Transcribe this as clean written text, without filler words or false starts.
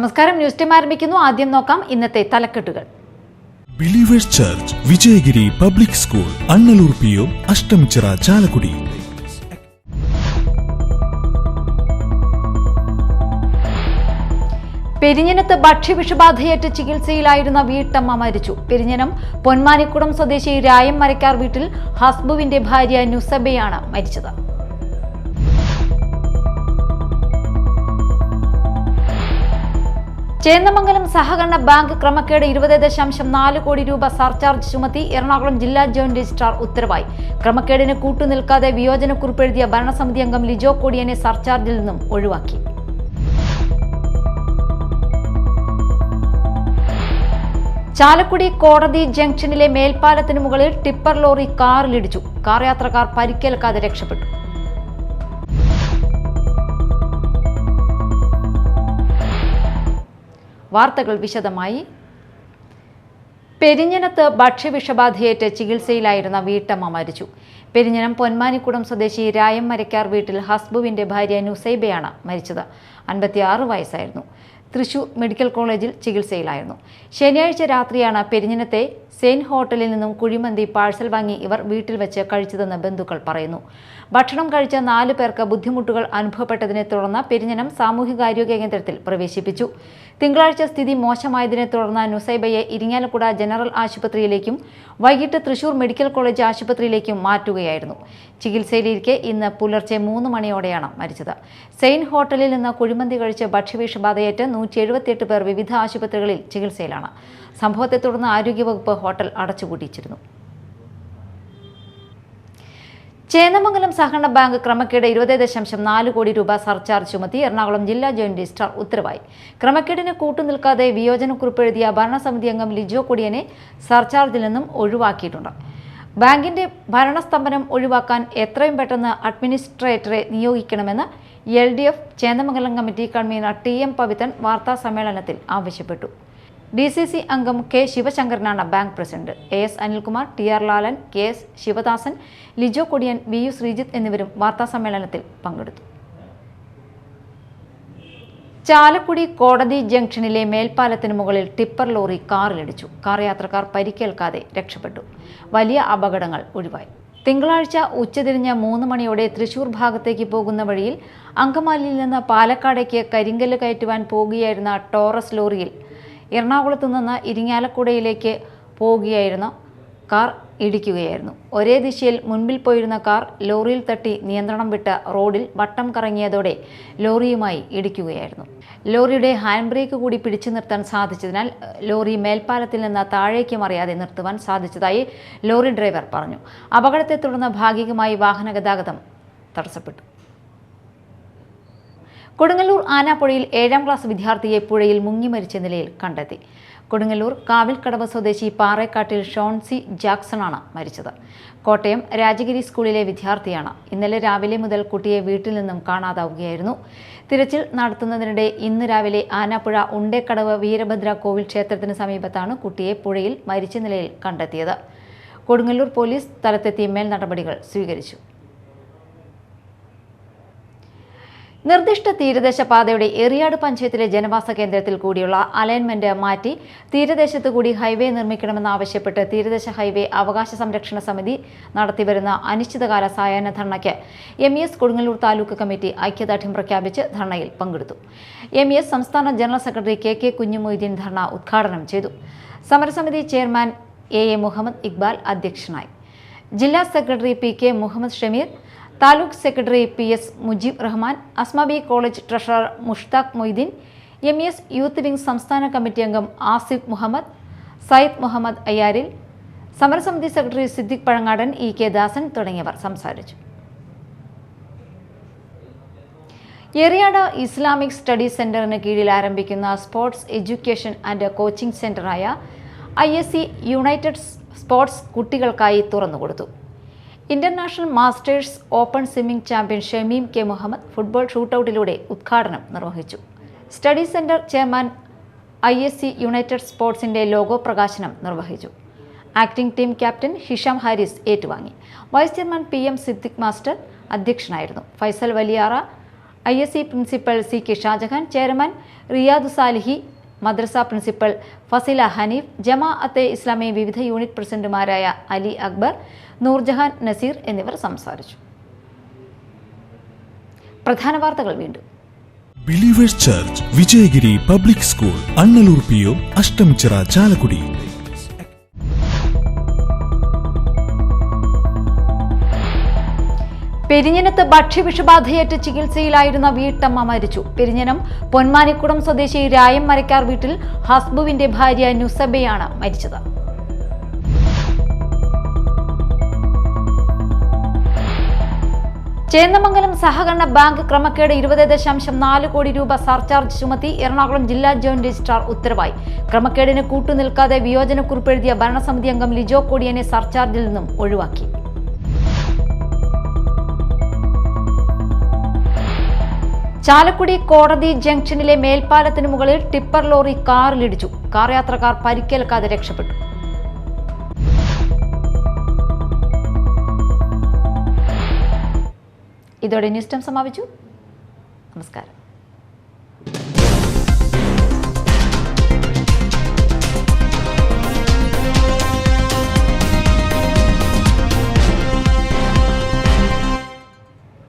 നമസ്കാരം, news time ആരംഭിക്കുന്നു. ആദ്യം നോക്കാം ഇന്നത്തെ തലക്കെട്ടുകൾ. Believers church, Vijayagiri public school, Annalur PO, Ashtamichira, Chalakudy. പെരിഞ്ഞനത്ത് ഭക്ഷ്യവിഷബാധയേറ്റ് ചികിത്സയിലായിരുന്ന വീട്ടമ്മ മരിച്ചു. പെരിഞ്ഞനം പൊന്മാനിക്കുടം സ്വദേശി രായം മരക്കാർ വീട്ടിൽ ഹസ്ബുവിന്റെ ഭാര്യ നുസബയാണ് മരിച്ചത്. ചേന്ദമംഗലം സഹകരണ ബാങ്ക് ക്രമക്കേട് 20.4 കോടി രൂപ സർചാർജ് ചുമത്തി എറണാകുളം ജില്ലാ ജോയിന്റ് രജിസ്ട്രാർ ഉത്തരവായി. ക്രമക്കേടിന് കൂട്ടുനിൽക്കാതെ വിയോജനക്കുറിപ്പ് എഴുതിയ ഭരണസമിതി അംഗം ലിജോ കൊടിയനെ സർചാർജിൽ നിന്നും ഒഴിവാക്കി. ചാലക്കുടി കോടതി ജംഗ്ഷനിലെ മേൽപ്പാലത്തിന് മുകളിൽ ടിപ്പർ ലോറി കാറിലിടിച്ചു. കാർ യാത്രക്കാർ പരിക്കേൽക്കാതെ രക്ഷപ്പെട്ടു. വാർത്തകൾ വിശദമായി. പെരിഞ്ഞനത്ത് ഭക്ഷ്യവിഷബാധയേറ്റ് ചികിത്സയിലായിരുന്ന വീട്ടമ്മ മരിച്ചു. പെരിഞ്ഞനം പൊന്മാനിക്കുടം സ്വദേശി രായം മരക്കാർ വീട്ടിൽ ഹസ്ബുവിന്റെ ഭാര്യ നുസൈബയാണ് മരിച്ചത്. 56 വയസ്സായിരുന്നു. തൃശൂർ മെഡിക്കൽ കോളേജിൽ ചികിത്സയിലായിരുന്നു. ശനിയാഴ്ച രാത്രിയാണ് പെരിഞ്ഞനത്തെ സെയിന്റ് ഹോട്ടലിൽ നിന്നും കുഴിമന്തി പാഴ്സൽ വാങ്ങി ഇവർ വീട്ടിൽ വെച്ച് കഴിച്ചതെന്ന് ബന്ധുക്കൾ പറയുന്നു. ഭക്ഷണം കഴിച്ച 4 പേർക്ക് ബുദ്ധിമുട്ടുകൾ അനുഭവപ്പെട്ടതിനെ തുടർന്ന് പെരിഞ്ഞനം സാമൂഹികാരോഗ്യ കേന്ദ്രത്തിൽ പ്രവേശിപ്പിച്ചു. തിങ്കളാഴ്ച സ്ഥിതി മോശമായതിനെ തുടർന്ന് നുസൈബയെ ഇരിങ്ങാലക്കുട ജനറൽ ആശുപത്രിയിലേക്കും വൈകിട്ട് തൃശൂർ മെഡിക്കൽ കോളേജ് ആശുപത്രിയിലേക്കും മാറ്റുകയായിരുന്നു. ചികിത്സയിലിരിക്കെ ഇന്ന് പുലർച്ചെ 3 മണിയോടെയാണ് മരിച്ചത്. സെയിന്റ് ഹോട്ടലിൽ നിന്ന് കുഴിമന്തി കഴിച്ച് ഭക്ഷ്യവിഷബാധയേറ്റ് 178 പേർ വിവിധ ആശുപത്രികളിൽ ചികിത്സയിലാണ്. സംഭവത്തെ തുടർന്ന് ആരോഗ്യവകുപ്പ് ഹോട്ടൽ അടച്ചുപൂട്ടിച്ചിരുന്നു. ചേന്ദമംഗലം സഹകരണ ബാങ്ക് ക്രമക്കേട് 20.4 കോടി രൂപ സർചാർജ് ചുമത്തി എറണാകുളം ജില്ലാ ജോയിന്റ് രജിസ്ട്രാർ ഉത്തരവായി. ക്രമക്കേടിന് കൂട്ടുനിൽക്കാതെ വിയോജനക്കുറിപ്പ് എഴുതിയ ഭരണസമിതി അംഗം ലിജോ കൊടിയനെ സർചാർജിൽ നിന്നും ഒഴിവാക്കിയിട്ടുണ്ട്. ബാങ്കിന്റെ ഭരണസ്തംഭനം ഒഴിവാക്കാൻ എത്രയും പെട്ടെന്ന് അഡ്മിനിസ്ട്രേറ്ററെ നിയോഗിക്കണമെന്ന് LDF Chendamangalam committee convener TM Pavithran വാർത്താ സമ്മേളനത്തിൽ ആവശ്യപ്പെട്ടു. DCC അംഗം K ശിവശങ്കരനാണ് bank president. AS Anilkumar, TR Lalan, KS Sivadasan, Lijo Kodiyan, BU Sreejith എന്നിവരും വാർത്താ സമ്മേളനത്തിൽ പങ്കെടുത്തു. ചാലക്കുടി കോടതി ജംഗ്ഷനിലെ മേൽപ്പാലത്തിന് മുകളിൽ ടിപ്പർ ലോറി കാറിലിടിച്ചു. കാർ യാത്രക്കാർ പരിക്കേൽക്കാതെ രക്ഷപ്പെട്ടു. വലിയ അപകടങ്ങൾ ഒഴിവായി. തിങ്കളാഴ്ച ഉച്ചതിരിഞ്ഞ് 3 മണിയോടെ തൃശൂർ ഭാഗത്തേക്ക് പോകുന്ന വഴിയിൽ അങ്കമാലിയിൽ നിന്ന് പാലക്കാടേക്ക് കരിങ്കല്ല് കയറ്റുവാൻ പോകുകയായിരുന്ന ടോറസ് ലോറിയിൽ എറണാകുളത്തു നിന്ന് ഇരിങ്ങാലക്കുടയിലേക്ക് പോകുകയായിരുന്ന കാർ ഇടിക്കുകയായിരുന്നു. ഒരേ ദിശയിൽ മുൻപിൽ പോയിരുന്ന കാർ ലോറിയിൽ തട്ടി നിയന്ത്രണം വിട്ട് റോഡിൽ വട്ടം കറങ്ങിയതോടെ ലോറിയുമായി ഇടിക്കുകയായിരുന്നു. ലോറിയുടെ ഹാൻഡ് ബ്രേക്ക് കൂടി പിടിച്ചു നിർത്താൻ സാധിച്ചതിനാൽ ലോറി മേൽപ്പാലത്തിൽ നിന്ന് താഴേക്ക് മറിയാതെ നിർത്തുവാൻ സാധിച്ചതായി ലോറി ഡ്രൈവർ പറഞ്ഞു. അപകടത്തെ തുടർന്ന് ഭാഗികമായി വാഹന ഗതാഗതം തടസ്സപ്പെട്ടു. കൊടുങ്ങല്ലൂർ ആനാപ്പുഴയിൽ 7ാം ക്ലാസ് വിദ്യാർത്ഥിയെ പുഴയിൽ മുങ്ങി മരിച്ച നിലയിൽ കണ്ടെത്തി. കൊടുങ്ങല്ലൂർ കാവിൽക്കടവ് സ്വദേശി പാറേക്കാട്ടിൽ ഷോൺസി ജാക്സണാണ് മരിച്ചത്. കോട്ടയം രാജഗിരി സ്കൂളിലെ വിദ്യാർത്ഥിയാണ്. ഇന്നലെ രാവിലെ മുതൽ കുട്ടിയെ വീട്ടിൽ നിന്നും കാണാതാവുകയായിരുന്നു. തിരച്ചിൽ നടത്തുന്നതിനിടെ ഇന്ന് രാവിലെ ആനാപ്പുഴ ഉണ്ടേക്കടവ് വീരഭദ്ര കോവിൽ ക്ഷേത്രത്തിന് സമീപത്താണ് കുട്ടിയെ പുഴയിൽ മരിച്ച നിലയിൽ കണ്ടെത്തിയത്. കൊടുങ്ങല്ലൂർ പോലീസ് സ്ഥലത്തെത്തി മേൽ നടപടികൾ സ്വീകരിച്ചു. നിർദ്ദിഷ്ട തീരദേശ പാതയുടെ എറിയാട് പഞ്ചായത്തിലെ ജനവാസ കേന്ദ്രത്തിൽ കൂടിയുള്ള അലൈൻമെന്റ് മാറ്റി തീരദേശത്ത് കൂടി ഹൈവേ നിർമ്മിക്കണമെന്നാവശ്യപ്പെട്ട് തീരദേശ ഹൈവേ അവകാശ സംരക്ഷണ സമിതി നടത്തിവരുന്ന അനിശ്ചിതകാല സായാഹ്ന ധർണയ്ക്ക് MES കൊടുങ്ങല്ലൂർ താലൂക്ക് കമ്മിറ്റി ഐക്യദാർഢ്യം പ്രഖ്യാപിച്ച് ധർണയിൽ പങ്കെടുത്തു. MES സംസ്ഥാന general secretary KK Kunhumoideen dharna ഉദ്ഘാടനം ചെയ്തു. സമരസമിതി ചെയർമാൻ AA മുഹമ്മദ് ഇക്ബാൽ അധ്യക്ഷനായി. ജില്ലാ secretary PK Muhammad Shameer, taluk secretary PS Mujeeb Rahman, Asmabi college treasurer Mushtaq Moideen, MES youth wing സംസ്ഥാന കമ്മിറ്റി അംഗം ആസിഫ് മുഹമ്മദ്, സയ്യിദ് മുഹമ്മദ് അയ്യാരിൽ, സമരസമിതി സെക്രട്ടറി സിദ്ദിഖ് പഴങ്ങാടൻ, EK ദാസൻ തുടങ്ങിയവർ സംസാരിച്ചു. എറിയാട് ഇസ്ലാമിക് സ്റ്റഡീസ് സെന്ററിന് കീഴിൽ ആരംഭിക്കുന്ന സ്പോർട്സ് എഡ്യൂക്കേഷൻ ആൻഡ് കോച്ചിംഗ് സെന്ററായ ISC യുണൈറ്റഡ് സ്പോർട്സ് കുട്ടികൾക്കായി തുറന്നുകൊടുത്തു. International masters open swimming champion Shameem K Muhammad football ഷൂട്ടൌട്ടിലൂടെ ഉദ്ഘാടനം നിർവഹിച്ചു. Study centre chairman ISC united സ്പോർട്സിന്റെ ലോഗോ പ്രകാശനം നിർവഹിച്ചു. Acting team captain Hisham Haris ഏറ്റുവാങ്ങി. Vice chairman PM Siddique master അധ്യക്ഷനായിരുന്നു. Faisal Valiyara, ISC principal CK Shajahan, chairman Riyadu Salihi, മദ്രസ പ്രിൻസിപ്പൽ ഫസില ഹനീഫ്, ജമാഅത്തെ ഇസ്ലാമി വിവിധ യൂണിറ്റ് പ്രസിഡന്റുമാരായ അലി അക്ബർ, നൂർജഹാൻ നസീർ എന്നിവർ സംസാരിച്ചു. പ്രധാന വാർത്തകൾ വീണ്ടും. Believers church Vijayagiri public school, Annalur PO, Ashtamichira, Chalakudy. പെരിഞ്ഞനത്ത് ഭക്ഷ്യവിഷബാധയേറ്റ് ചികിത്സയിലായിരുന്ന വീട്ടമ്മ മരിച്ചു. പെരിഞ്ഞനം പൊന്മാനിക്കുടം സ്വദേശി രായം മരക്കാർ വീട്ടിൽ ഹസ്ബുവിന്റെ ഭാര്യ നുസബയാണ് മരിച്ചത്. ചേന്നമംഗലം സഹകരണ ബാങ്ക് ക്രമക്കേട് 20.4 കോടി രൂപ സർചാർജ് ചുമത്തി എറണാകുളം ജില്ലാ ജോയിന്റ് രജിസ്ട്രാർ ഉത്തരവായി. ക്രമക്കേടിന് കൂട്ടുനിൽക്കാതെ വിയോജനക്കുറിപ്പ് എഴുതിയ ഭരണസമിതി അംഗം ലിജോ കൊടിയനെ സർചാർജിൽ നിന്നും ഒഴിവാക്കി. ചാലക്കുടി കോടതി ജംഗ്ഷനിലെ മേൽപ്പാലത്തിന് മുകളിൽ ടിപ്പർ ലോറി കാറിലിടിച്ചു. കാർ യാത്രക്കാർ പരിക്കേൽക്കാതെ രക്ഷപ്പെട്ടു. ഇതോടെ ന്യൂസ് ടൈം സമാപിച്ചു. നമസ്കാരം.